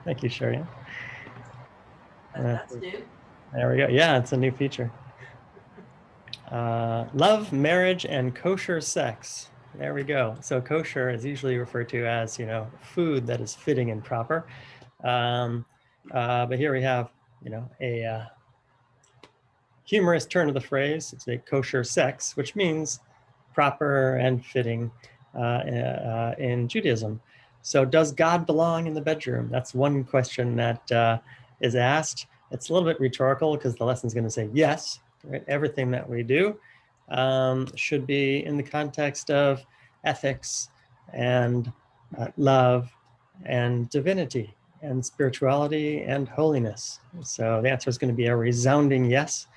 Thank you, Sherry. That's new. There we go. Yeah, it's a new feature. Love, marriage, and kosher sex. There we go. So kosher is usually referred to as, food that is fitting and proper. Um, but here we have, a humorous turn of the phrase. It's a kosher sex, which means proper and fitting in Judaism. So does God belong in the bedroom? That's one question that is asked. It's a little bit rhetorical because the lesson is going to say yes. Right? Everything that we do should be in the context of ethics and love and divinity and spirituality and holiness. So the answer is going to be a resounding yes.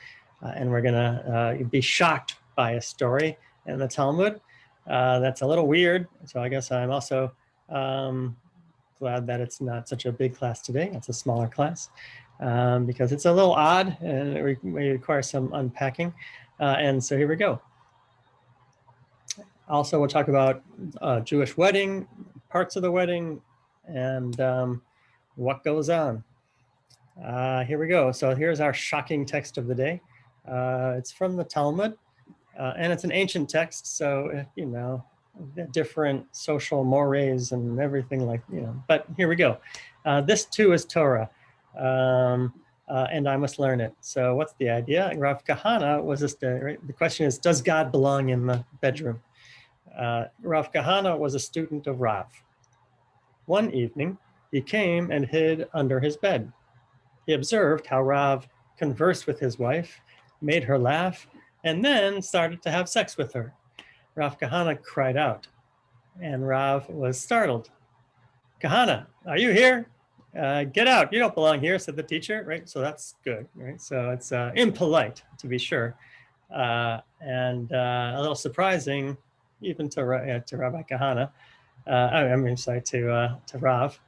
And we're going to be shocked by a story in the Talmud that's a little weird. So I guess I'm also glad that it's not such a big class today. It's a smaller class because it's a little odd and it requires some unpacking. And so here we go. Also, we'll talk about Jewish wedding, parts of the wedding, and what goes on. Here we go. So here's our shocking text of the day. It's from the Talmud, and it's an ancient text, so, different social mores and everything but here we go. This too is Torah, and I must learn it. So what's the idea? Rav Kahana was this, right? The question is, does God belong in the bedroom? Rav Kahana was a student of Rav. One evening, he came and hid under his bed. He observed how Rav conversed with his wife, made her laugh, and then started to have sex with her. Rav Kahana cried out, and Rav was startled. Kahana, are you here? Get out, you don't belong here, said the teacher, right? So that's good, right? So it's impolite, to be sure, and a little surprising, even to Rabbi Kahana. To Rav.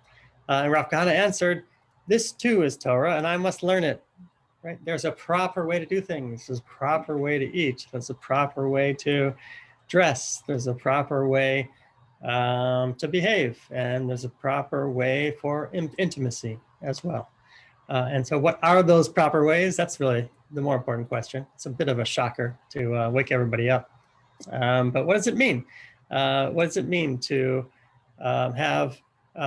And Rav Kahana answered, this too is Torah, and I must learn it. Right? There's a proper way to do things. There's a proper way to eat. There's a proper way to dress. There's a proper way to behave. And there's a proper way for intimacy as well. And so what are those proper ways? That's really the more important question. It's a bit of a shocker to wake everybody up. But what does it mean? What does it mean to have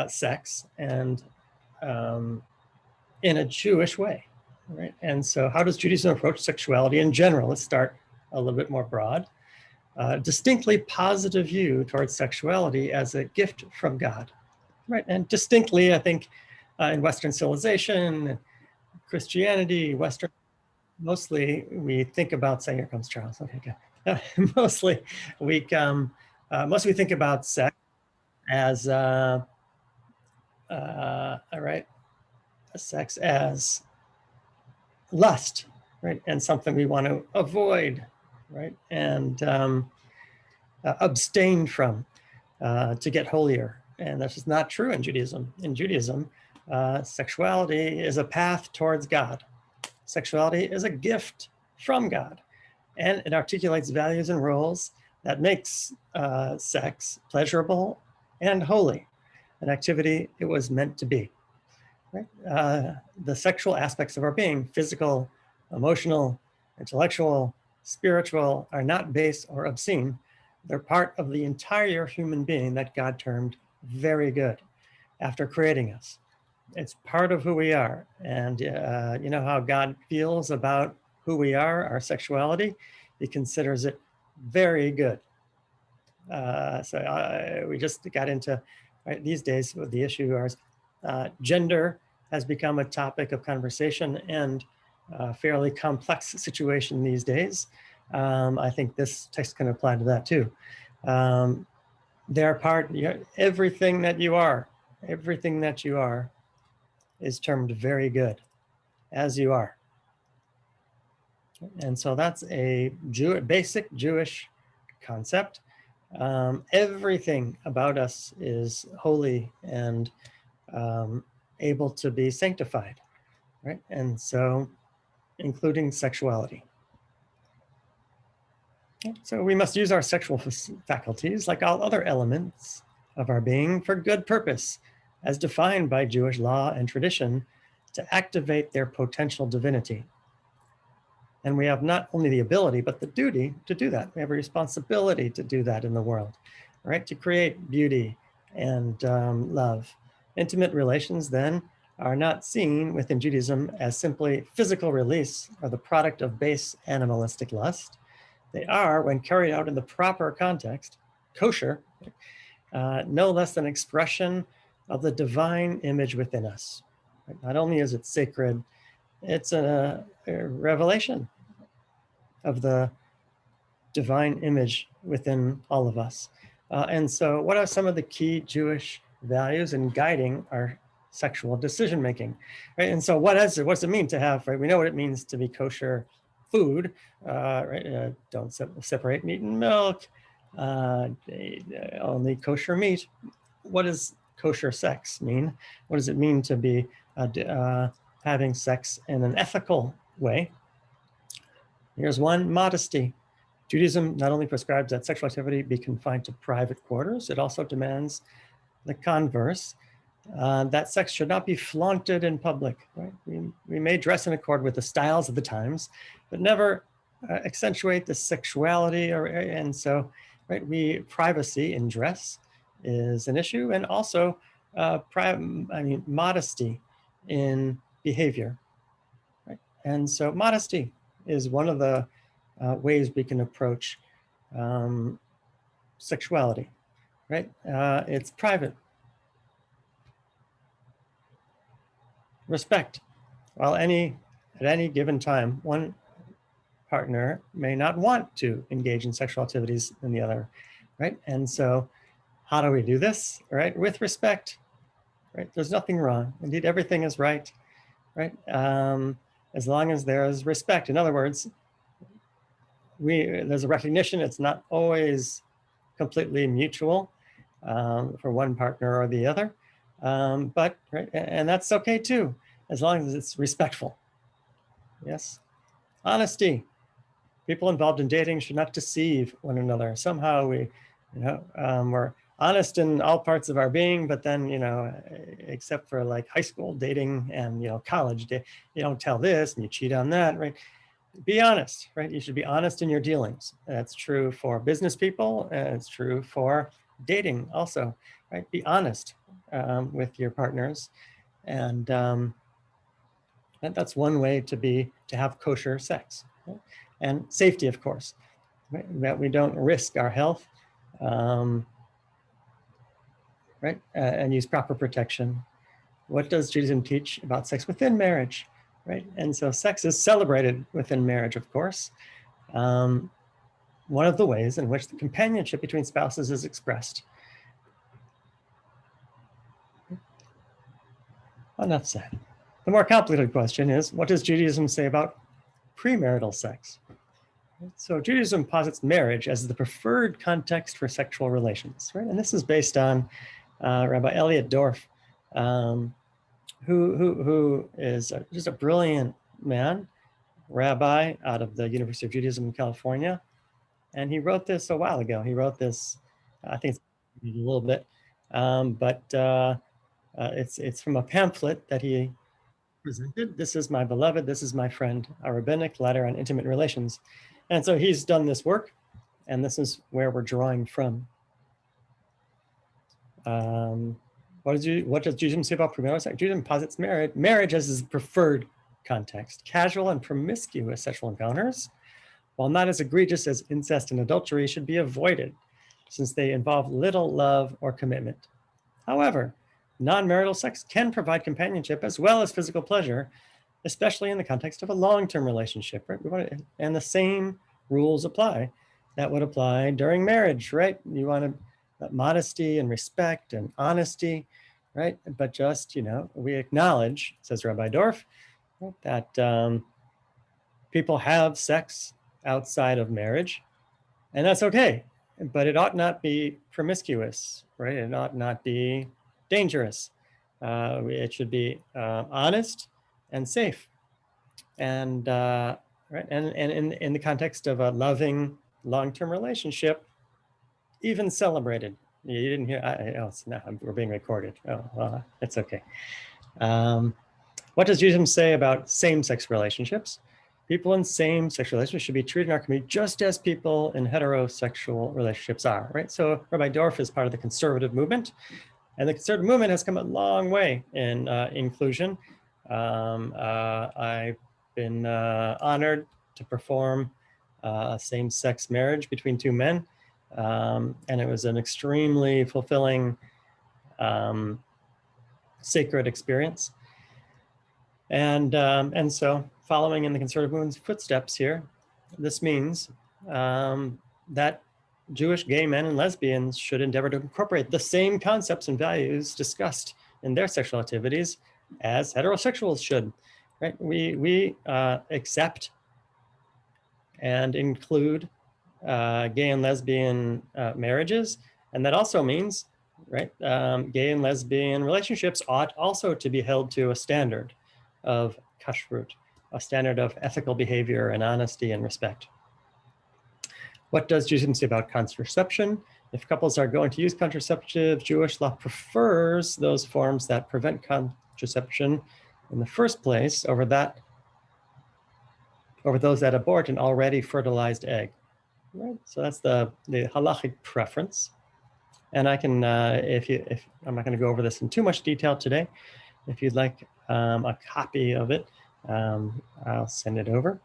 sex and in a Jewish way? Right? And so how does Judaism approach sexuality in general? Let's start a little bit more broad. Distinctly positive view towards sexuality as a gift from God. Right? And distinctly, I think, in Western civilization, Christianity, Western, mostly we think about, say, here comes Charles, okay, good. Mostly we think about sex as, all right, sex as lust, right? And something we want to avoid, right? And abstain from to get holier. And that's just not true in Judaism. In Judaism, sexuality is a path towards God. Sexuality is a gift from God. And it articulates values and roles that makes sex pleasurable and holy, an activity it was meant to be. Right? The sexual aspects of our being, physical, emotional, intellectual, spiritual, are not base or obscene. They're part of the entire human being that God termed very good after creating us. It's part of who we are. And you know how God feels about who we are, our sexuality? He considers it very good. We just got into, right, these days with the issue is gender has become a topic of conversation and a fairly complex situation these days. I think this text can apply to that too. They're part, everything that you are is termed very good, as you are. And so that's a basic Jewish concept. Everything about us is holy and able to be sanctified, right? And so, including sexuality. So we must use our sexual faculties, like all other elements of our being, for good purpose, as defined by Jewish law and tradition, to activate their potential divinity. And we have not only the ability, but the duty to do that. We have a responsibility to do that in the world, right? To create beauty and love. Intimate relations then are not seen within Judaism as simply physical release or the product of base animalistic lust. They are, when carried out in the proper context, kosher, no less than expression of the divine image within us. Not only is it sacred, it's a revelation of the divine image within all of us. And so what are some of the key Jewish values in guiding our sexual decision making, right? And so what's it mean to have, right? We know what it means to be kosher food, right? Don't separate meat and milk, only kosher meat. What does kosher sex mean? What does it mean to be having sex in an ethical way? Here's one: modesty. Judaism not only prescribes that sexual activity be confined to private quarters, it also demands the converse, that sex should not be flaunted in public. Right? We may dress in accord with the styles of the times, but never accentuate the sexuality. And so, right, privacy in dress is an issue, and also modesty in behavior. Right? And so modesty is one of the ways we can approach sexuality, right? It's private. Respect. While at any given time, one partner may not want to engage in sexual activities than the other, right? And so how do we do this, right? With respect, right? There's nothing wrong. Indeed, everything is right, right? As long as there is respect. In other words, there's a recognition it's not always completely mutual for one partner or the other, but right, and that's okay too, as long as it's respectful. Yes. Honesty. People involved in dating should not deceive one another. Somehow we're honest in all parts of our being, but then, except for like high school dating and, college, you don't tell this and you cheat on that, right? Be honest, right? You should be honest in your dealings. That's true for business people, and it's true for dating also, right? Be honest with your partners, and that's one way to have kosher sex, right? And safety, of course, right? That we don't risk our health, right? And use proper protection. What does Judaism teach about sex within marriage? Right? And so sex is celebrated within marriage, of course. One of the ways in which the companionship between spouses is expressed. Enough said. The more complicated question is, what does Judaism say about premarital sex? So Judaism posits marriage as the preferred context for sexual relations, right? And this is based on Rabbi Elliot Dorff, who is just a brilliant man, rabbi out of the University of Judaism in California. And he wrote this a while ago. He wrote this, I think it's a little bit, but it's from a pamphlet that he presented. This is my beloved, this is my friend, a rabbinic letter on intimate relations. And so he's done this work, and this is where we're drawing from. What does Judaism say about premarital sex? Judaism posits marriage as his preferred context. Casual and promiscuous sexual encounters, while not as egregious as incest and adultery, should be avoided, since they involve little love or commitment. However, non-marital sex can provide companionship as well as physical pleasure, especially in the context of a long-term relationship, right? And the same rules apply that would apply during marriage, right? You want modesty and respect and honesty, right? But just, we acknowledge, says Rabbi Dorff, right, that people have sex outside of marriage, and that's okay, but it ought not be promiscuous, right? It ought not be dangerous. It should be honest and safe, and right, and in the context of a loving long-term relationship, even celebrated, You didn't hear? Oh, no, we're being recorded. Oh, well, it's okay. What does Judaism say about same-sex relationships? People in same-sex relationships should be treated in our community just as people in heterosexual relationships are, right? So Rabbi Dorff is part of the conservative movement, and the conservative movement has come a long way in inclusion. I've been honored to perform a same-sex marriage between two men, and it was an extremely fulfilling, sacred experience. And so following in the conservative movement's footsteps here, this means that Jewish gay men and lesbians should endeavor to incorporate the same concepts and values discussed in their sexual activities as heterosexuals should, right? We accept and include gay and lesbian marriages. And that also means, right, gay and lesbian relationships ought also to be held to a standard of kashrut, a standard of ethical behavior and honesty and respect. What does Judaism say about contraception? If couples are going to use contraceptives, Jewish law prefers those forms that prevent contraception in the first place over those that abort an already fertilized egg. Right? So that's the halachic preference. And I can, if I'm not going to go over this in too much detail today, if you'd like a copy of it, I'll send it over.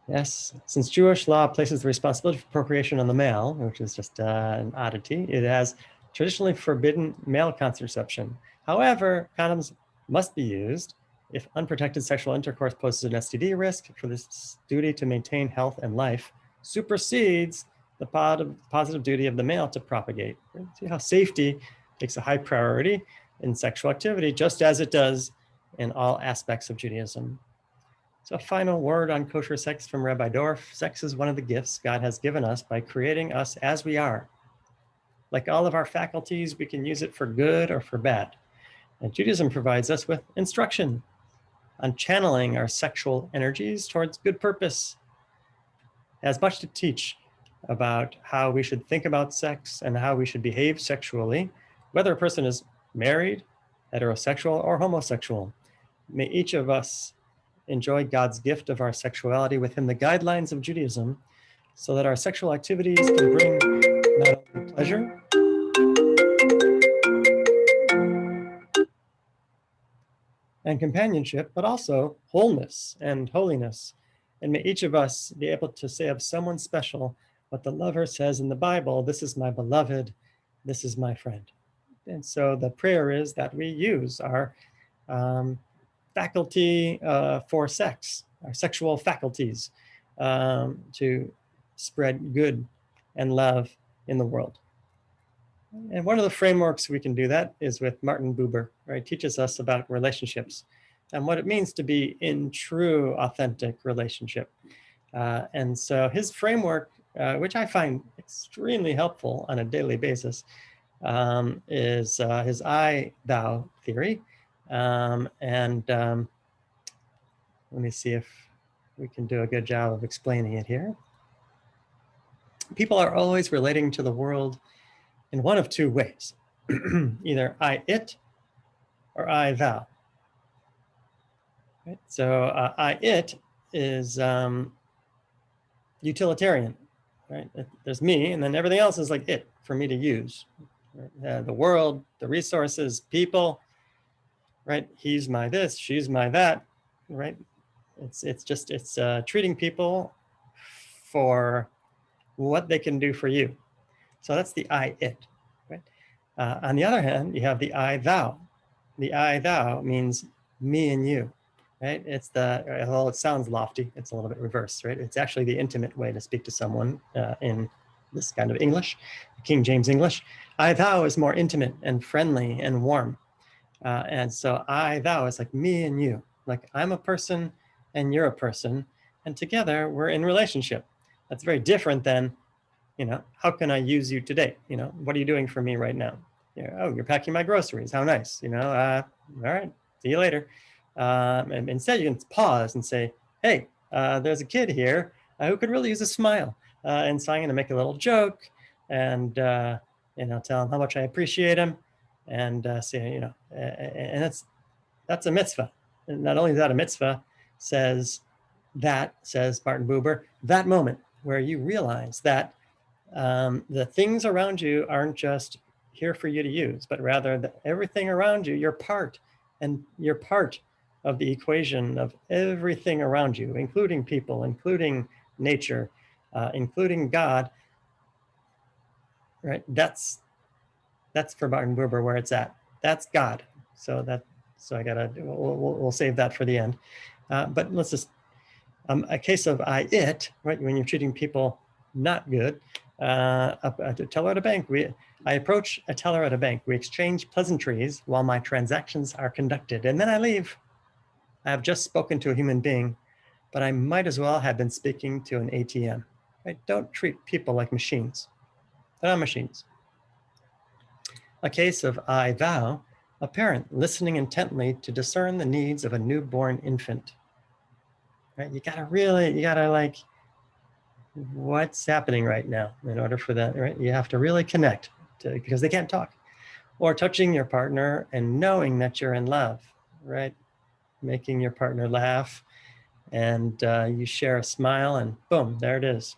Yes, since Jewish law places the responsibility for procreation on the male, which is just an oddity, it has traditionally forbidden male contraception. However, condoms must be used if unprotected sexual intercourse poses an STD risk. For this duty to maintain health and life supersedes the positive duty of the male to propagate. See how safety takes a high priority in sexual activity, just as it does in all aspects of Judaism. So a final word on kosher sex from Rabbi Dorff. Sex is one of the gifts God has given us by creating us as we are. Like all of our faculties, we can use it for good or for bad. And Judaism provides us with instruction on channeling our sexual energies towards good purpose. It has much to teach about how we should think about sex and how we should behave sexually, whether a person is married, heterosexual, or homosexual. May each of us enjoy God's gift of our sexuality within the guidelines of Judaism so that our sexual activities can bring not only pleasure, and companionship, but also wholeness and holiness. And may each of us be able to say of someone special what the lover says in the Bible, "This is my beloved, this is my friend." And so the prayer is that we use our faculty for sex, our sexual faculties, to spread good and love in the world. And one of the frameworks we can do that is with Martin Buber, where he teaches us about relationships and what it means to be in true, authentic relationship. And so his framework, which I find extremely helpful on a daily basis, is his I-thou theory. Let me see if we can do a good job of explaining it here. People are always relating to the world in one of two ways, either I, it, or I, thou. Right? So I, it is utilitarian, right? There's me, and then everything else is like it for me to use. Right? The world, the resources, people, right? He's my this, she's my that, right? It's treating people for what they can do for you. So that's the I, it, right? On the other hand, you have the I, thou. The I, thou means me and you, right? It's although it sounds lofty, it's a little bit reversed, right? It's actually the intimate way to speak to someone in this kind of English, King James English. I, thou is more intimate and friendly and warm. And so I, thou is like me and you, like I'm a person and you're a person, and together we're in relationship. That's very different than, how can I use you today? What are you doing for me right now? Oh, you're packing my groceries. How nice. All right, see you later. And instead you can pause and say, hey, there's a kid here. who could really use a smile. And so I'm going to make a little joke and, tell him how much I appreciate him and say, and that's a mitzvah. And not only is that a mitzvah, says Martin Buber, that moment where you realize that the things around you aren't just here for you to use, but rather that everything around you, you're part of the equation of everything around you, including people, including nature, including God, right? That's for Martin Buber where it's at. That's God. So we'll save that for the end. But let's just, a case of it, right? When you're treating people not good, a teller at a bank, I approach a teller at a bank. We exchange pleasantries while my transactions are conducted, and then I leave. I have just spoken to a human being, but I might as well have been speaking to an ATM. Right? Don't treat people like machines. They're not machines. A case of I vow, a parent listening intently to discern the needs of a newborn infant. Right? You gotta like, what's happening right now in order for that, right? You have to really connect because they can't talk. Or touching your partner and knowing that you're in love, right? Making your partner laugh and you share a smile and boom, there it is.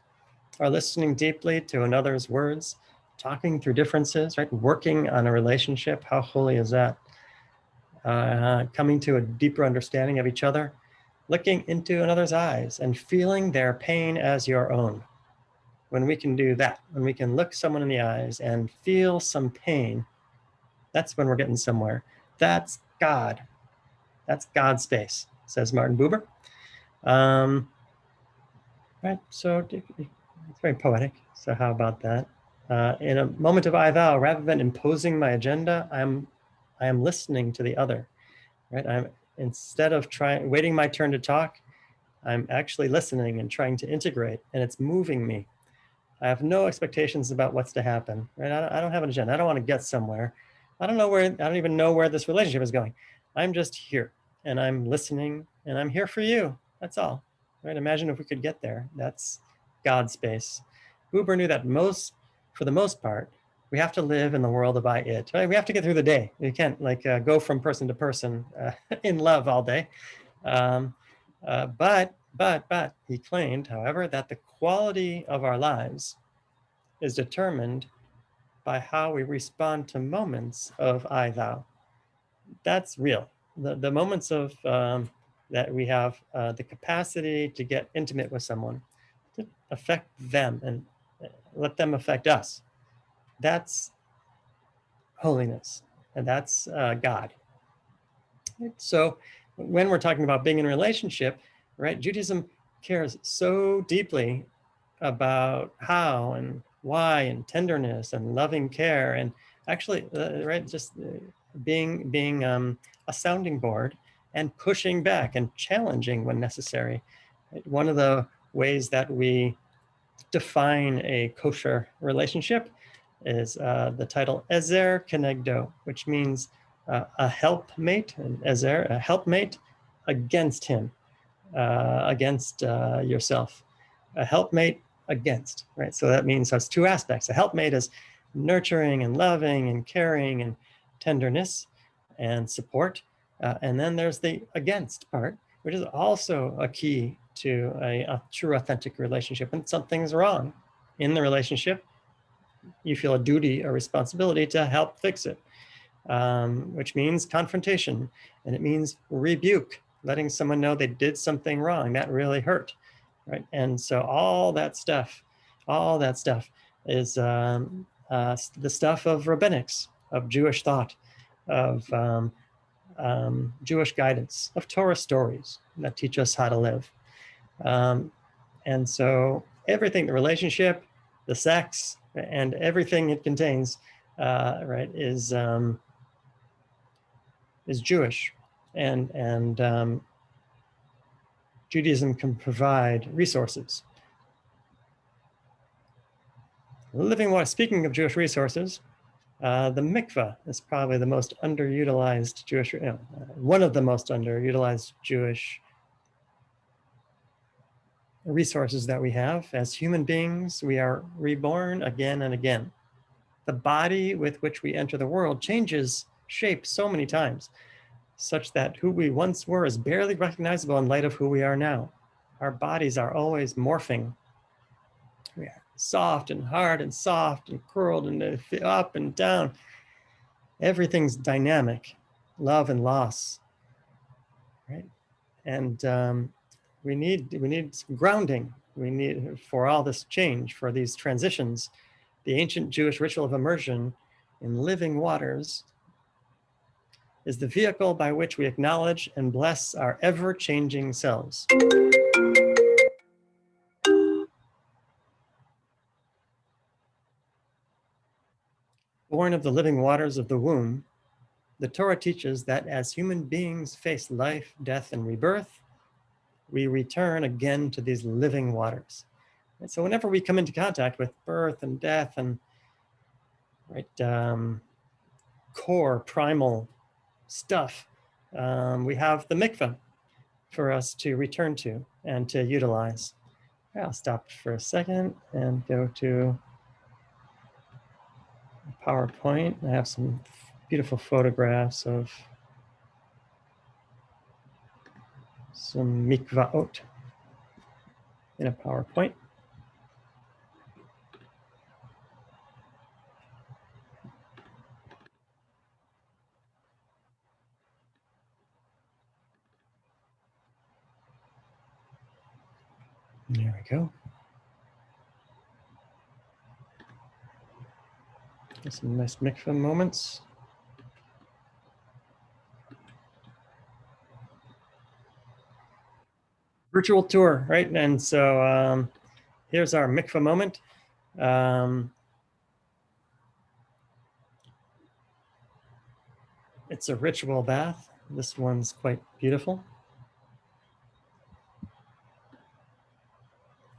Or listening deeply to another's words, talking through differences, right? Working on a relationship, how holy is that? Coming to a deeper understanding of each other, looking into another's eyes and feeling their pain as your own. When we can do that, when we can look someone in the eyes and feel some pain, that's when we're getting somewhere. That's God. That's God's space, says Martin Buber. Right, so it's very poetic. So how about that? In a moment of I vow, rather than imposing my agenda, I am listening to the other. Right, instead of waiting my turn to talk, I'm actually listening and trying to integrate, and it's moving me. I have no expectations about what's to happen. Right, I don't have an agenda. I don't want to get somewhere. I don't even know where this relationship is going. I'm just here, and I'm listening, and I'm here for you. That's all. Right? Imagine if we could get there. That's God's space. Buber knew that for the most part, we have to live in the world of it. Right? We have to get through the day. We can't go from person to person in love all day. But he claimed, however, that the quality of our lives is determined by how we respond to moments of I thou. That's real. The moments of that we have the capacity to get intimate with someone, to affect them and let them affect us. That's holiness, and that's God. So when we're talking about being in a relationship, right, Judaism cares so deeply about how and why and tenderness and loving care and actually, right, just being a sounding board and pushing back and challenging when necessary. One of the ways that we define a kosher relationship is the title Ezer Kenegdo, which means a helpmate, Ezer, a helpmate against him, against yourself. A helpmate against, right? So that means there's two aspects. A helpmate is nurturing and loving and caring and tenderness and support. And then there's the against part, which is also a key to a true authentic relationship. When something's wrong in the relationship, you feel a duty or responsibility to help fix it, which means confrontation, and it means rebuke, letting someone know they did something wrong that really hurt, right? And so all that stuff is the stuff of rabbinics, of Jewish thought, of Jewish guidance, of Torah stories that teach us how to live. And so everything, the relationship, the sex, and everything it contains, right, is Jewish, and Judaism can provide resources. Speaking of Jewish resources, the mikveh is probably the most underutilized Jewish, one of the most underutilized Jewish resources that we have. As human beings, we are reborn again and again. The body with which we enter the world changes shape so many times, such that who we once were is barely recognizable in light of who we are now. Our bodies are always morphing. We are soft and hard and soft and curled and up and down. Everything's dynamic, love and loss, right? And we need some grounding. We need, for all this change, for these transitions, the ancient Jewish ritual of immersion in living waters is the vehicle by which we acknowledge and bless our ever-changing selves. Born of the living waters of the womb, the Torah teaches that as human beings face life, death, and rebirth, we return again to these living waters. And so whenever we come into contact with birth and death and core primal stuff, we have the mikveh for us to return to and to utilize. I'll stop for a second and go to PowerPoint. I have some beautiful photographs of some mikvaot in a PowerPoint. There we go. Some nice mikvah moments. Virtual tour, right? And so here's our mikvah moment. It's a ritual bath. This one's quite beautiful.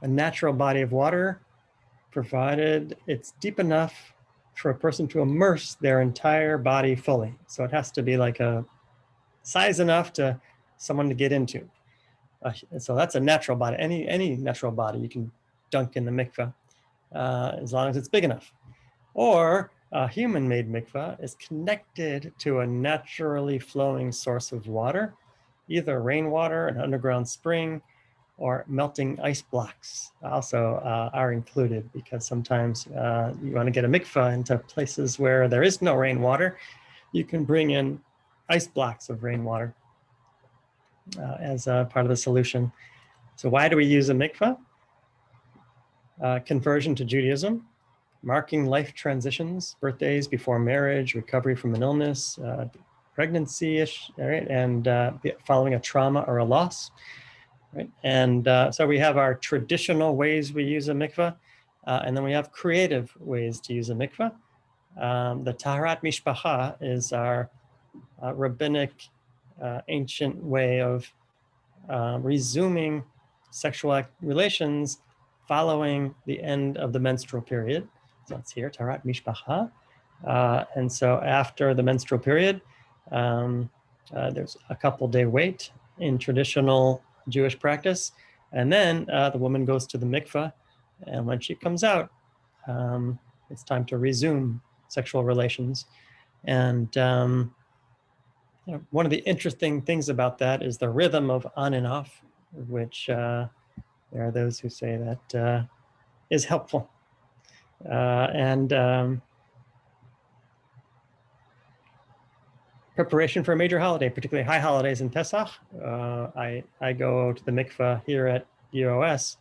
A natural body of water, provided it's deep enough for a person to immerse their entire body fully. So it has to be like a size enough to someone to get into. So that's a natural body. Any natural body you can dunk in the mikveh as long as it's big enough. Or a human-made mikveh is connected to a naturally flowing source of water, either rainwater, an underground spring, or melting ice blocks also are included, because sometimes you want to get a mikveh into places where there is no rainwater. You can bring in ice blocks of rainwater as a part of the solution. So why do we use a mikveh? Conversion to Judaism, marking life transitions, birthdays before marriage, recovery from an illness, pregnancy-ish, right? And following a trauma or a loss. Right? And so we have our traditional ways we use a mikveh, and then we have creative ways to use a mikveh. The Taharat Mishpacha is our rabbinic ancient way of resuming sexual relations following the end of the menstrual period. So it's here, Taharat Mishpacha. And so after the menstrual period, there's a couple-day wait in traditional Jewish practice. And then the woman goes to the mikveh, and when she comes out, it's time to resume sexual relations. And one of the interesting things about that is the rhythm of on and off, which there are those who say that is helpful. Preparation for a major holiday, particularly high holidays in Pesach. I go to the mikveh here at UOS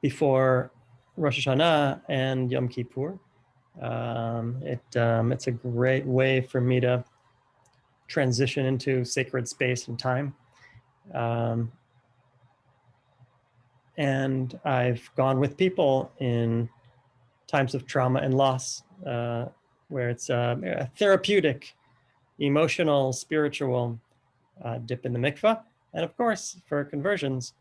before Rosh Hashanah and Yom Kippur. It's a great way for me to transition into sacred space and time. And I've gone with people in times of trauma and loss, where it's a therapeutic, emotional, spiritual dip in the mikveh. And of course, for conversions,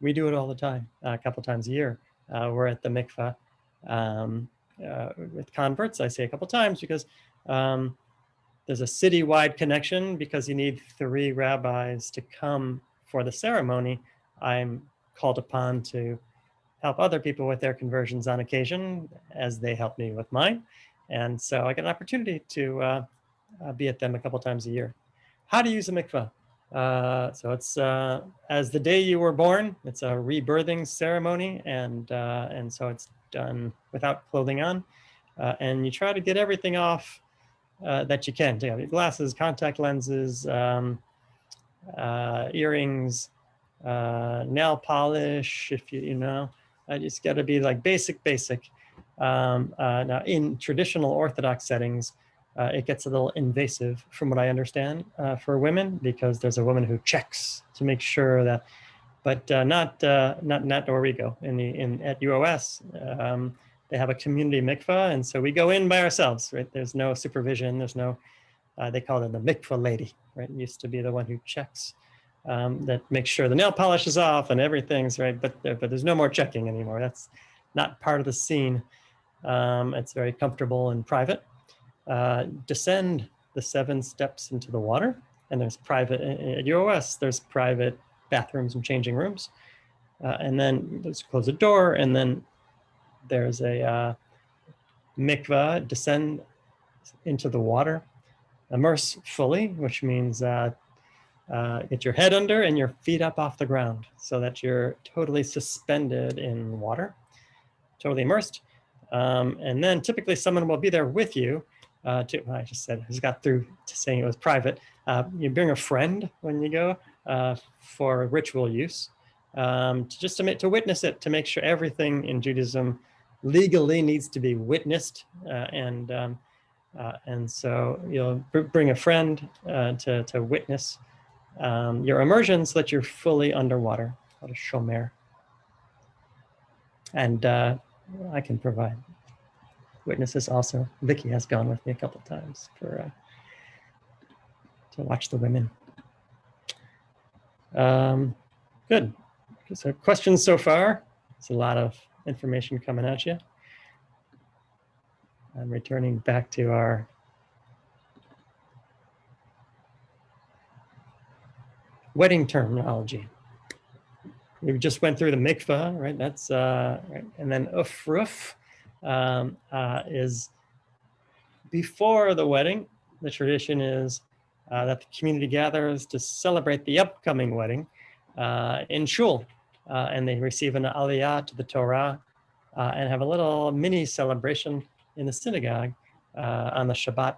we do it all the time, a couple times a year. We're at the mikveh. With converts, I say a couple times because there's a citywide connection, because you need 3 rabbis to come for the ceremony, I'm called upon to help other people with their conversions on occasion as they help me with mine. And so I get an opportunity to be at them a couple times a year. How to use a mikvah. So it's as the day you were born. It's a rebirthing ceremony, and so it's done without clothing on, and you try to get everything off that you can. You know, glasses, contact lenses, earrings, nail polish. If you know, just got to be like basic. Now, in traditional Orthodox settings, it gets a little invasive, from what I understand, for women, because there's a woman who checks to make sure that, but not where we go at UOS. They have a community mikvah, and so we go in by ourselves. Right? There's no supervision. There's no. They call it the mikvah lady. Right? It used to be the one who checks, that makes sure the nail polish is off and everything's right. But there's no more checking anymore. That's not part of the scene. It's very comfortable and private. Descend the 7 steps into the water, and there's private at UOS. There's private bathrooms and changing rooms, and then let's close the door, and then there's a mikvah. Descend into the water, immerse fully, which means get your head under and your feet up off the ground, so that you're totally suspended in water, totally immersed. And then typically someone will be there with you. I just got through to saying it was private. You bring a friend when you go for ritual use, to witness it, to make sure everything in Judaism legally needs to be witnessed, and so you'll bring a friend to witness your immersion, so that you're fully underwater, called a shomer. And I can provide witnesses also. Vicky has gone with me a couple of times to watch the women. Good. So questions so far? It's a lot of information coming at you. I'm returning back to our wedding terminology. We just went through the mikvah, right? That's right. And then ufruf is before the wedding. The tradition is that the community gathers to celebrate the upcoming wedding in shul, and they receive an aliyah to the Torah and have a little mini celebration in the synagogue on the Shabbat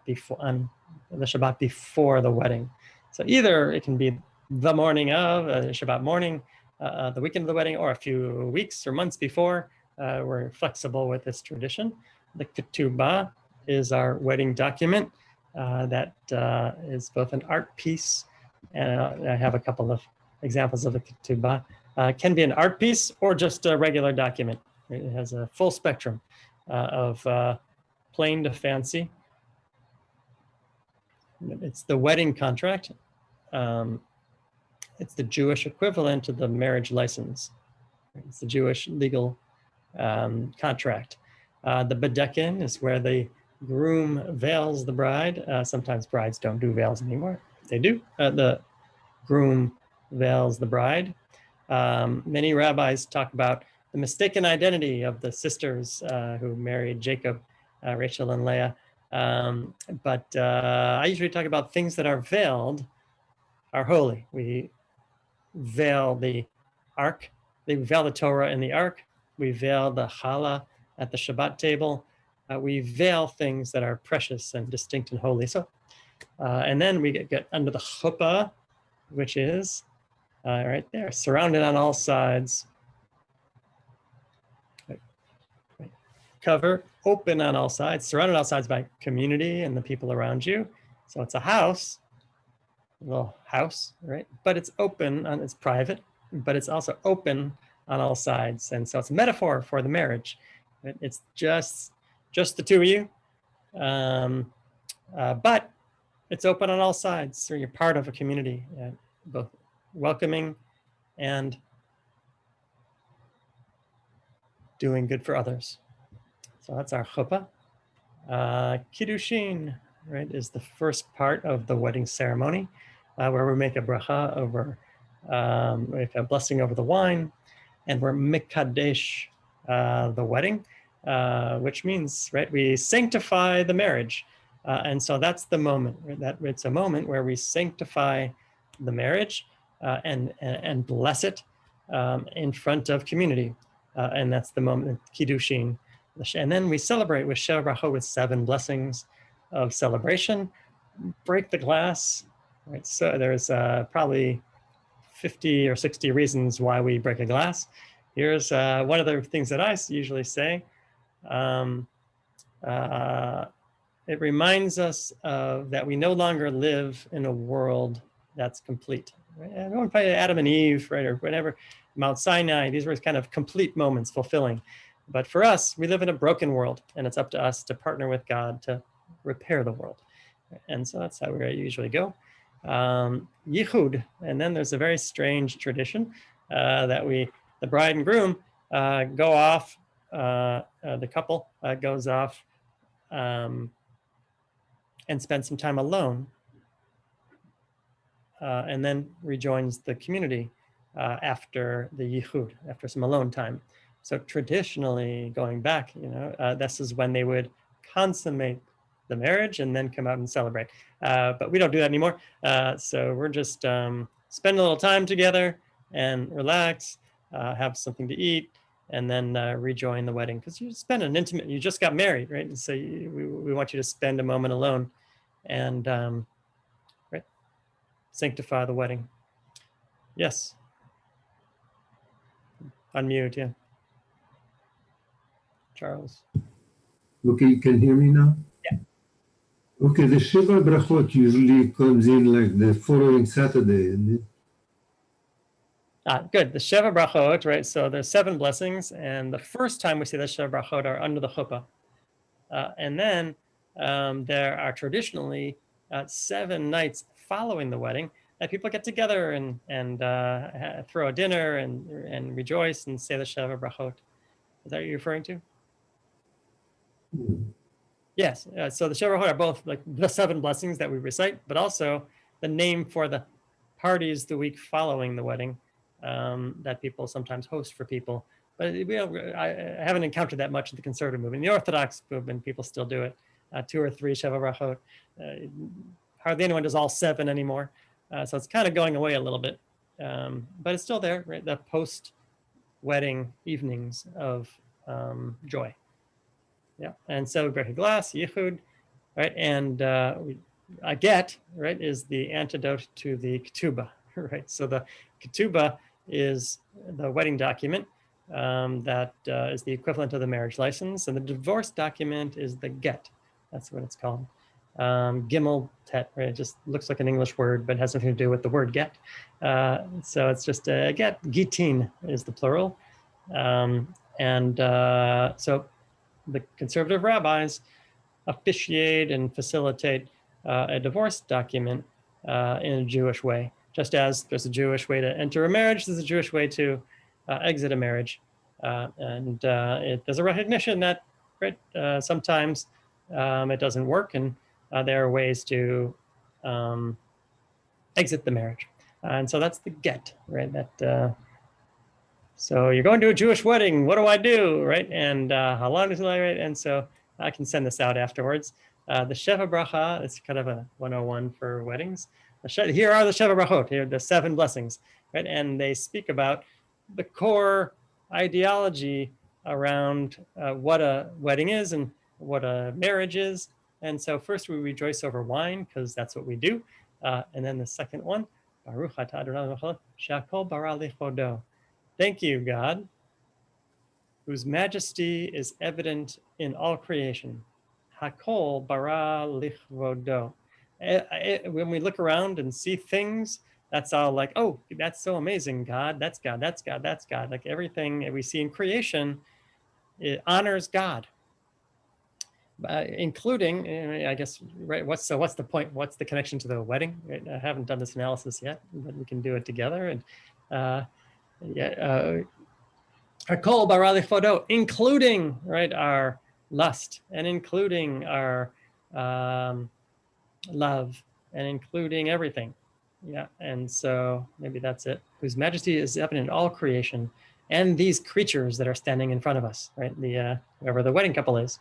before the wedding. So either it can be the morning of Shabbat morning, the weekend of the wedding, or a few weeks or months before. We're flexible with this tradition. The ketubah is our wedding document that is both an art piece, and I have a couple of examples of the ketubah. Can be an art piece or just a regular document. It has a full spectrum of plain to fancy. It's the wedding contract. It's the Jewish equivalent to the marriage license. It's the Jewish legal contract. The bedekin is where the groom veils the bride. Sometimes brides don't do veils anymore. They do. The groom veils the bride. Many rabbis talk about the mistaken identity of the sisters who married Jacob, Rachel and Leah. But I usually talk about things that are veiled are holy. We veil the ark. They veil the Torah in the ark. We veil the challah at the Shabbat table. We veil things that are precious and distinct and holy. So, and then we get under the chuppah, which is right there, surrounded on all sides. Cover, open on all sides, surrounded on all sides by community and the people around you. So it's a house, a little house, right? But it's open, and it's private, but it's also open on all sides. And so it's a metaphor for the marriage. Right? It's just the two of you, but it's open on all sides. So you're part of a community, both welcoming and doing good for others. So that's our chuppah. Kiddushin, right, is the first part of the wedding ceremony, where we make a bracha over We have a blessing over the wine, and we're mikadesh the wedding, which means, right, we sanctify the marriage. And so that's the moment, right? That it's a moment where we sanctify the marriage and bless it in front of community. And that's the moment, Kiddushin. And then we celebrate with Sheva Brachot, with 7 blessings of celebration. Break the glass, right? So there's probably 50 or 60 reasons why we break a glass. Here's one of the things that I usually say. It reminds us that we no longer live in a world that's complete. Right? Everyone probably Adam and Eve, right, or whatever, Mount Sinai, these were kind of complete moments, fulfilling. But for us, we live in a broken world, and it's up to us to partner with God to repair the world. And so that's how we usually go. Yichud, and then there's a very strange tradition that the bride and groom go off, the couple goes off and spend some time alone, and then rejoins the community after the yichud, after some alone time. So traditionally, going back, this is when they would consummate the marriage and then come out and celebrate. But we don't do that anymore. So we're just spend a little time together and relax, have something to eat, and then rejoin the wedding, because you spend you just got married, right? And so we want you to spend a moment alone and right, sanctify the wedding. Yes. Unmute, yeah. Charles. Okay, you can hear me now? Yeah. Okay, the Sheva Brachot usually comes in like the following Saturday. Good. The Sheva Brachot, right? So there's 7 blessings, and the first time we see the Sheva Brachot are under the chuppah. And then there are traditionally 7 nights following the wedding that people get together and throw a dinner and rejoice and say the Sheva Brachot. Is that what you're referring to? Yes. So the Sheva Brachot are both like the 7 blessings that we recite, but also the name for the parties the week following the wedding that people sometimes host for people. But I haven't encountered that much in the conservative movement. In the Orthodox movement, people still do it. 2 or 3 Sheva Brachot. Hardly anyone does all 7 anymore. So it's kind of going away a little bit. But it's still there, right? The post-wedding evenings of joy. Yeah, and so we break a glass, yichud, right? And a get, right, is the antidote to the ketubah, right? So the ketubah is the wedding document that is the equivalent of the marriage license, and the divorce document is the get. That's what it's called. Gimel tet, right? It just looks like an English word, but has nothing to do with the word get. So it's just a get. Gitin is the plural, so the conservative rabbis officiate and facilitate a divorce document in a Jewish way. Just as there's a Jewish way to enter a marriage, there's a Jewish way to exit a marriage. There's a recognition that, right, sometimes it doesn't work, and there are ways to exit the marriage. And so that's the get, right? So you're going to a Jewish wedding. What do I do, right? And how long is it, right? And so I can send this out afterwards. The Sheva Bracha, it's kind of a 101 for weddings. Here are the Sheva Brachot, here are the 7 blessings, right? And they speak about the core ideology around what a wedding is and what a marriage is. And so first we rejoice over wine, because that's what we do. And then the second one, Baruch atah Adonai she'akol bara lichodo. Thank you, God, whose majesty is evident in all creation. Hakol bara lichvodo. When we look around and see things, that's all like, oh, that's so amazing, God. That's God. That's God. That's God. Like everything we see in creation, it honors God, including, I guess, right? What's the point? What's the connection to the wedding? Right? I haven't done this analysis yet, but we can do it together. And Hakol bara lichvodo, including, right, our lust, and including our love, and including everything. Yeah, and so maybe that's it. Whose majesty is evident in all creation, and these creatures that are standing in front of us, right? The whoever the wedding couple is.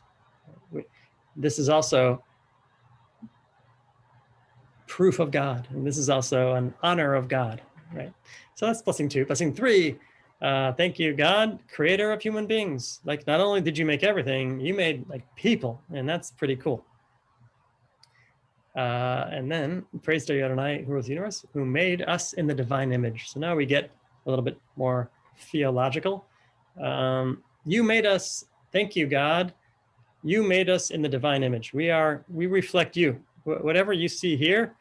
This is also proof of God, and this is also an honor of God, right? So that's blessing 2. Blessing 3, thank you, God, creator of human beings. Like, not only did you make everything, you made like people, and that's pretty cool. And then, praise to Adonai, who rules the universe, who made us in the divine image. So now we get a little bit more theological. You made us, thank you, God. You made us in the divine image. We reflect you. Whatever you see here,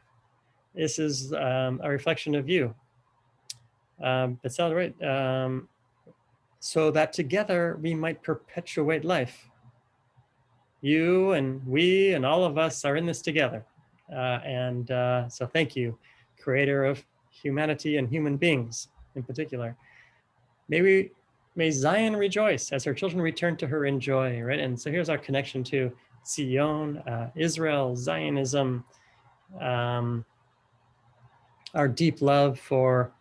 this is a reflection of you. But sounds right. So that together we might perpetuate life. You and we and all of us are in this together. So thank you, creator of humanity and human beings in particular. May Zion rejoice as her children return to her in joy, right? And so here's our connection to Zion, Israel, Zionism, our deep love for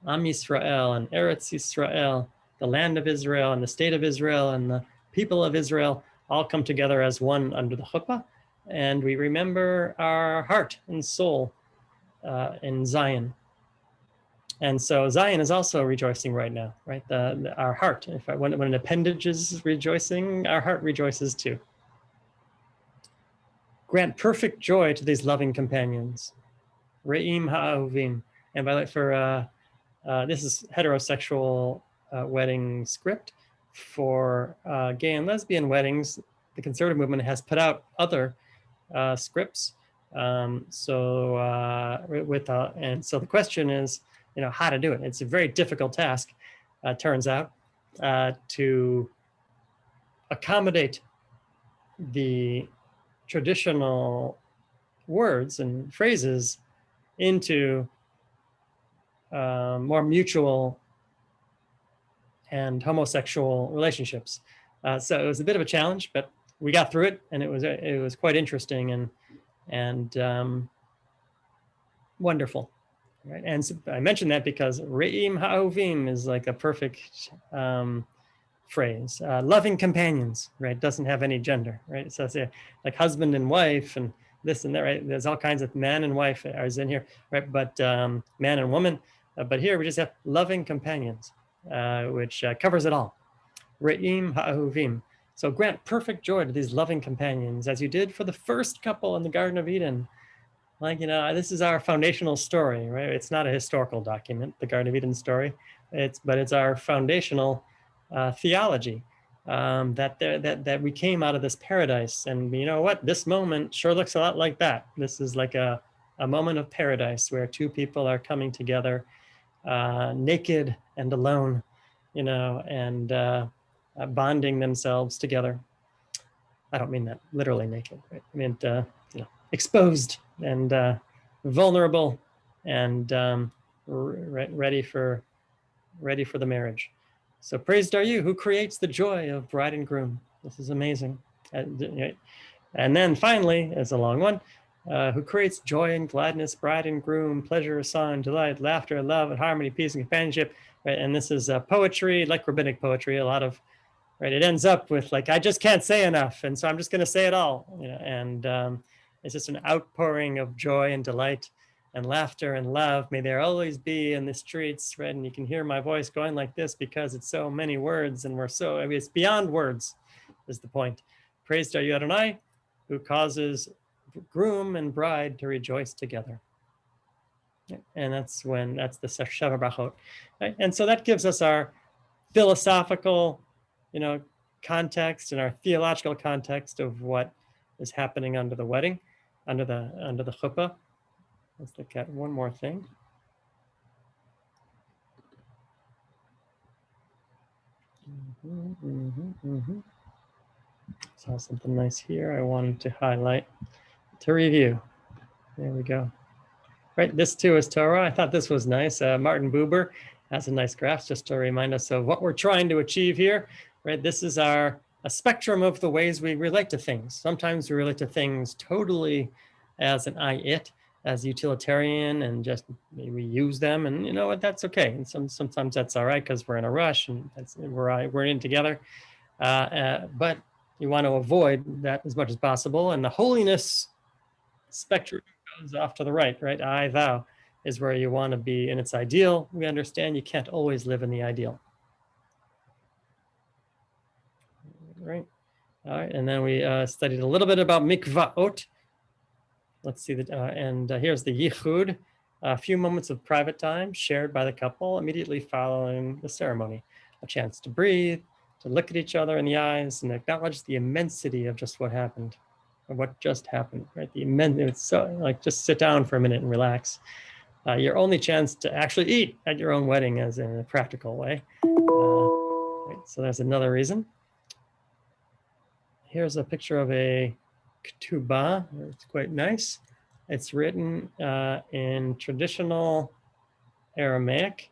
Am Yisrael and Eretz Yisrael, the land of Israel and the state of Israel and the people of Israel all come together as one under the chuppah. And we remember our heart and soul in Zion. And so Zion is also rejoicing right now, right? Our heart, when an appendage is rejoicing, our heart rejoices too. Grant perfect joy to these loving companions. Re'im ha'ovim. And by the way, for this is heterosexual wedding script. For gay and lesbian weddings, the conservative movement has put out other scripts. And so the question is, how to do it. It's a very difficult task, turns out, to accommodate the traditional words and phrases into more mutual and homosexual relationships. So it was a bit of a challenge, but we got through it, and it was quite interesting and wonderful. Right? And so I mentioned that because Re'im ha'ovim is like a perfect phrase. Loving companions, right? Doesn't have any gender, right? So it's like husband and wife and this and that, right? There's all kinds of man and wife are in here, right? But man and woman. But here we just have loving companions, which covers it all. Re'im ha'ovim. So grant perfect joy to these loving companions, as you did for the first couple in the Garden of Eden. Like, this is our foundational story, right? It's not a historical document, the Garden of Eden story. But it's our foundational theology that we came out of this paradise. And you know what? This moment sure looks a lot like that. This is like a moment of paradise where two people are coming together, naked and alone, and bonding themselves together. I don't mean that literally naked, right? I mean, exposed and vulnerable and ready for the marriage. So praised are you who creates the joy of bride and groom. This is amazing. And then finally, as a long one, who creates joy and gladness, bride and groom, pleasure, song, delight, laughter, love, and harmony, peace, and companionship. Right? And this is poetry, like rabbinic poetry, a lot of, right? It ends up with like, I just can't say enough. And so I'm just going to say it all. And it's just an outpouring of joy and delight and laughter and love. May there always be in the streets, right? And you can hear my voice going like this because it's so many words and it's beyond words is the point. Praised are you, Adonai, who causes groom and bride to rejoice together. And that's the Sheva Brachot. Right? And so that gives us our philosophical, context and our theological context of what is happening under the wedding, under the chuppah. Let's look at one more thing. Saw something nice here I wanted to highlight to review. There we go. Right, this too is Torah. I thought this was nice. Martin Buber has a nice graph just to remind us of what we're trying to achieve here. Right, this is a spectrum of the ways we relate to things. Sometimes we relate to things totally as an I, it, as utilitarian and just we use them, and you know what, that's okay. And sometimes that's all right because we're in a rush and we're in together. But you want to avoid that as much as possible. And the holiness spectrum goes off to the right, right? I, thou is where you want to be, and it's ideal. We understand you can't always live in the ideal. Right. All right. And then we studied a little bit about mikvaot. Let's see that. Here's the yichud, a few moments of private time shared by the couple immediately following the ceremony. A chance to breathe, to look at each other in the eyes and acknowledge the immensity of just what happened, or what just happened, right? It's so like, just sit down for a minute and relax. Your only chance to actually eat at your own wedding as in a practical way. Right, so there's another reason. Here's a picture of a ketubah. It's quite nice. It's written in traditional Aramaic,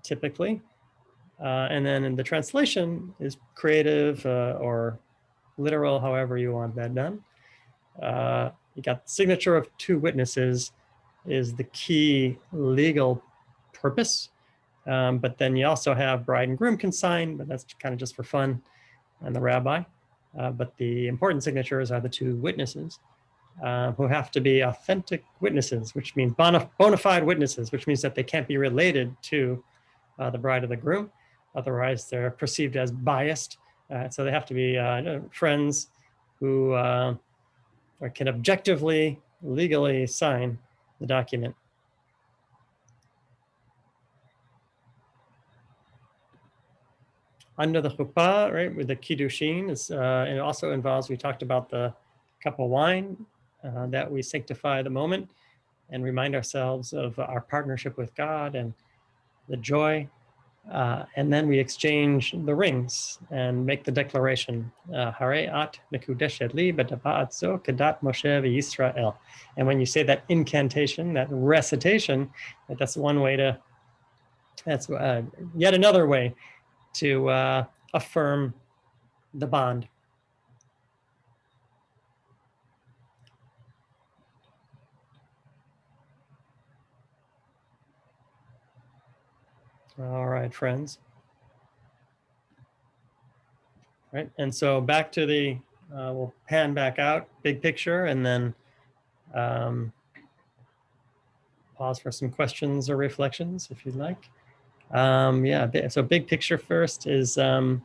typically. And then in the translation is creative or literal, however you want that done. You got the signature of two witnesses is the key legal purpose. But then you also have bride and groom can sign, but that's kind of just for fun, and the rabbi. But the important signatures are the two witnesses who have to be authentic witnesses, which means bona fide witnesses, which means that they can't be related to the bride or the groom. Otherwise, they're perceived as biased. So they have to be friends who can objectively, legally sign the document. Under the chuppah, right, with the kiddushin, it also involves, we talked about the cup of wine, that we sanctify the moment and remind ourselves of our partnership with God and the joy. And then we exchange the rings and make the declaration, Hare at mekudeshet li b'taba'at zo kedat Moshe v'Yisrael. And when you say that incantation, that recitation, that's one way to, that's yet another way to affirm the bond. All right, friends. Right, and so back to the, we'll pan back out, big picture, and then pause for some questions or reflections if you'd like. Yeah, so big picture first is, right,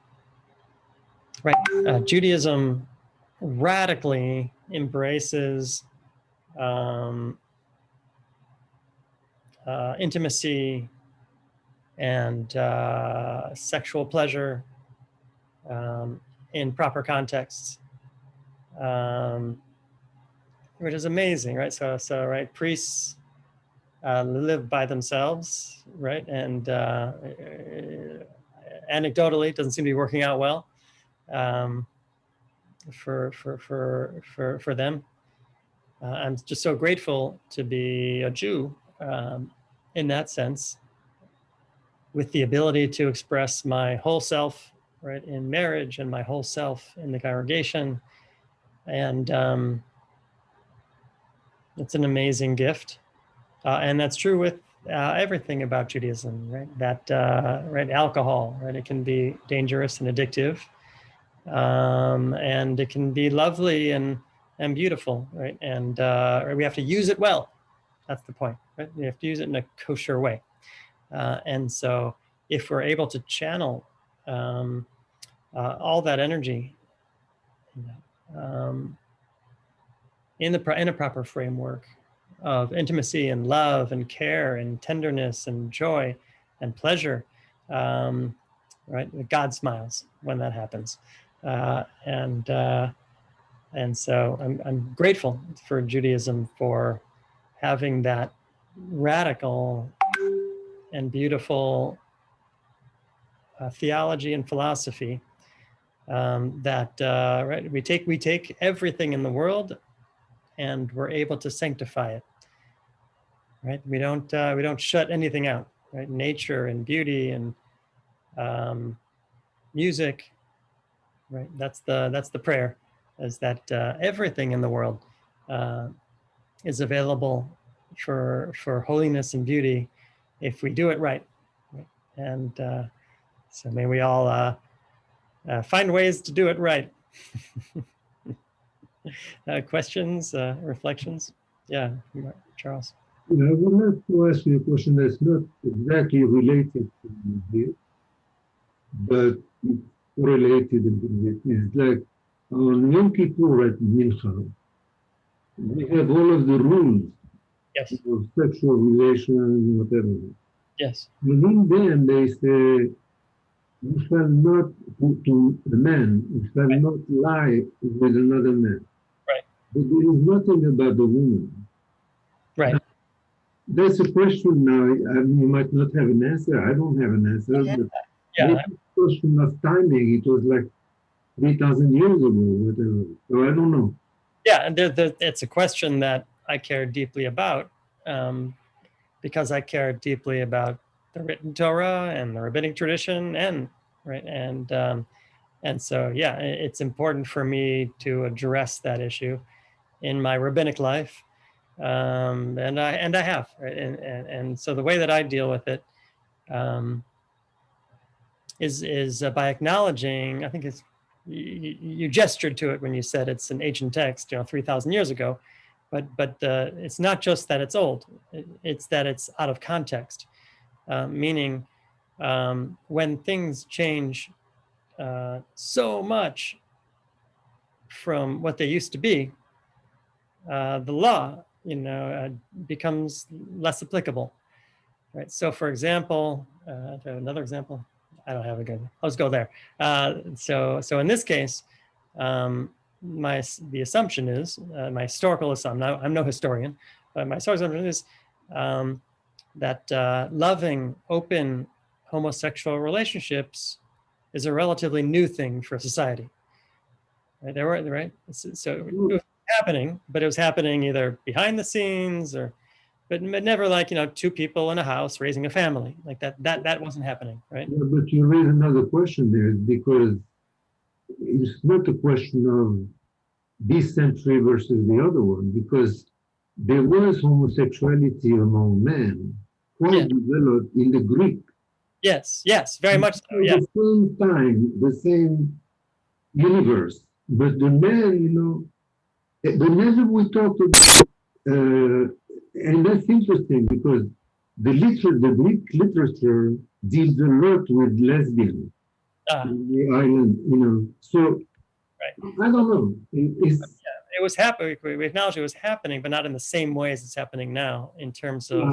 Judaism radically embraces intimacy and sexual pleasure in proper contexts, which is amazing, right? So right, priests live by themselves, right? And anecdotally, it doesn't seem to be working out well for them. I'm just so grateful to be a Jew in that sense, with the ability to express my whole self, right, in marriage, and my whole self in the congregation. And it's an amazing gift. And that's true with everything about Judaism, right? That, right, alcohol, right? It can be dangerous and addictive. And it can be lovely and beautiful, right? And we have to use it well. That's the point, right? We have to use it in a kosher way. And so if we're able to channel all that energy in a proper framework of intimacy and love and care and tenderness and joy and pleasure, right? God smiles when that happens. And so I'm grateful for Judaism for having that radical and beautiful theology and philosophy that right, we take everything in the world and we're able to sanctify it. Right, we don't shut anything out. Right, nature and beauty and music. Right, that's the prayer, is that everything in the world is available for holiness and beauty if we do it right. And so may we all find ways to do it right. Questions, reflections? Yeah, Charles. I would like to ask you a question that's not exactly related to this, but it's related a bit. It's like on Yom Kippur at Mincha, we have all of the rules Yes. of sexual relations, whatever. Yes. Within them, they say, you shall not, to the man, you shall Right. not lie with another man. Right. But there is nothing about the woman. Right. That's a question now. I mean, you might not have an answer. I don't have an answer, but Yeah. maybe it's a question of timing. It was like 3,000 years ago, whatever. So I don't know. Yeah, and it's a question that I care deeply about because I care deeply about the written Torah and the rabbinic tradition, and right, and so yeah, it's important for me to address that issue in my rabbinic life, and I have, right, and so the way that I deal with it is by acknowledging. I think it's you gestured to it when you said it's an ancient text, 3,000 years ago, but it's not just that it's old; it's that it's out of context, meaning when things change so much from what they used to be, the law, becomes less applicable, right? So, for example, I have another example. I don't have a good. I'll just go there. So in this case, the assumption is my historical assumption. I'm no historian, but my historical assumption is that loving, open homosexual relationships is a relatively new thing for society. Right? They were right. So it was happening, but it was happening either behind the scenes but never like two people in a house raising a family like that. That wasn't happening, right? Yeah, but you raise another question there because it's not a question of this century versus the other one, because there was homosexuality among men quite developed in the Greek. Yes, very much so. Yeah. At the same time, the same universe. But the man, whenever we talk about, and that's interesting because the Greek literature deals a lot with lesbians in the island, So right. I don't know. It was happening. We acknowledge it was happening, but not in the same way as it's happening now in terms of. I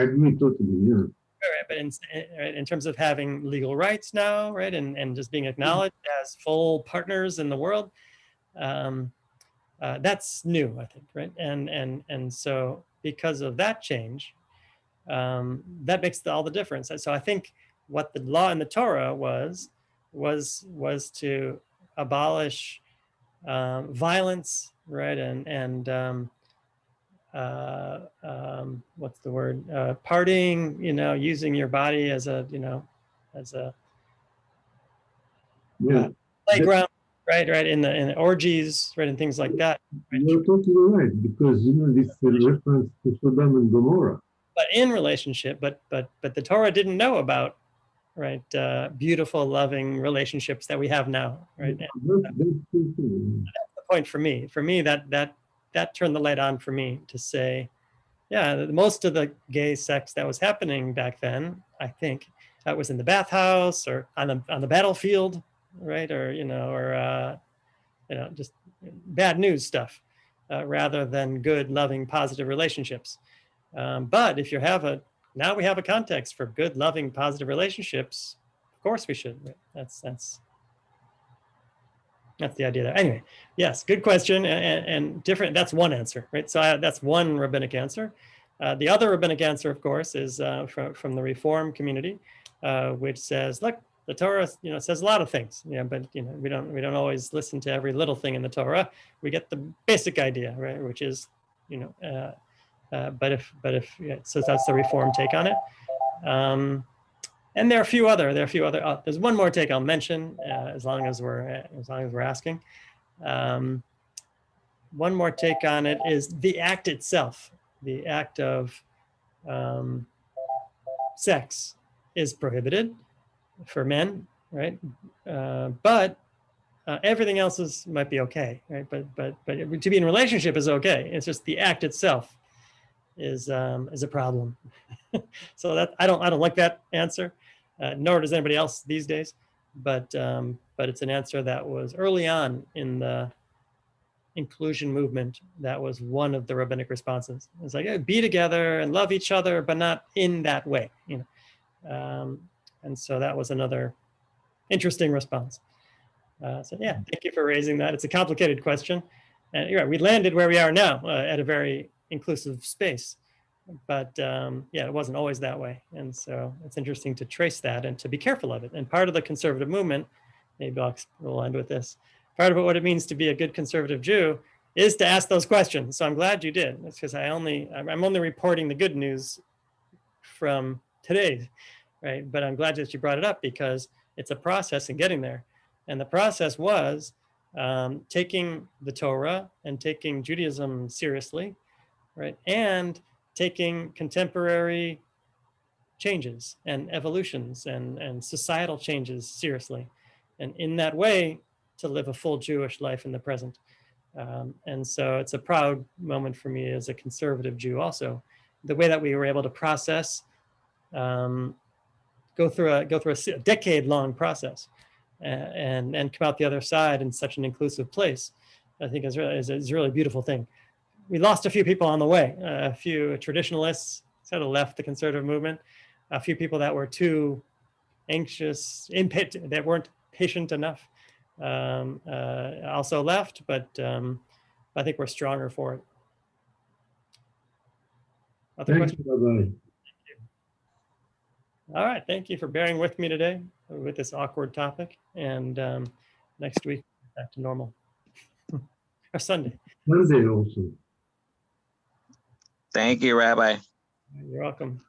agree totally. Yeah. Right, but in terms of having legal rights now, right, and just being acknowledged as full partners in the world, that's new, I think, right, and so because of that change, that makes all the difference. And so I think what the law in the Torah was to abolish violence, right, and what's the word? Partying, using your body as a playground, right, in the orgies, right, and things like that. Right? You're totally right, because this is a reference to Sodom and Gomorrah. But in relationship, but the Torah didn't know about, right, beautiful, loving relationships that we have now, right? That's the point for me. For me, that turned the light on for me to say, yeah, most of the gay sex that was happening back then, I think, that was in the bathhouse or on the battlefield, right, or just bad news stuff, rather than good, loving, positive relationships. But if now we have a context for good, loving, positive relationships, of course we should. Right? That's the idea there. Anyway, yes, good question and different. That's one answer, right? So that's one rabbinic answer. The other rabbinic answer, of course, is from the Reform community, which says, look, the Torah, says a lot of things, but we don't always listen to every little thing in the Torah. We get the basic idea, right? Which is, but if so that's the Reform take on it. And there are a few other. There's one more take I'll mention, as long as we're asking. One more take on it is the act itself, the act of sex is prohibited for men, right? But everything else might be okay, right? But to be in a relationship is okay. It's just the act itself is a problem. So that I don't like that answer, nor does anybody else these days. But it's an answer that was early on in the inclusion movement. That was one of the rabbinic responses. It's like, hey, be together and love each other, but not in that way, you know. And so that was another interesting response. So yeah, thank you for raising that. It's a complicated question. And you're right, we landed where we are now at a very inclusive space. But yeah, it wasn't always that way. And so it's interesting to trace that and to be careful of it. And part of the conservative movement, maybe we'll end with this, part of what it means to be a good conservative Jew is to ask those questions. So I'm glad you did. That's because I'm only reporting the good news from today, right? But I'm glad that you brought it up because it's a process in getting there. And the process was taking the Torah and taking Judaism seriously, right? And taking contemporary changes and evolutions and societal changes seriously. And in that way, to live a full Jewish life in the present. And so it's a proud moment for me as a conservative Jew also. The way that we were able to process, go through a decade-long process and come out the other side in such an inclusive place, I think is a really beautiful thing. We lost a few people on the way, a few traditionalists sort of left the conservative movement, a few people that were too anxious, that weren't patient enough also left, but I think we're stronger for it. Other questions? Bye-bye. All right, thank you for bearing with me today with this awkward topic, and next week back to normal, or Sunday. Monday also. Thank you, Rabbi. You're welcome.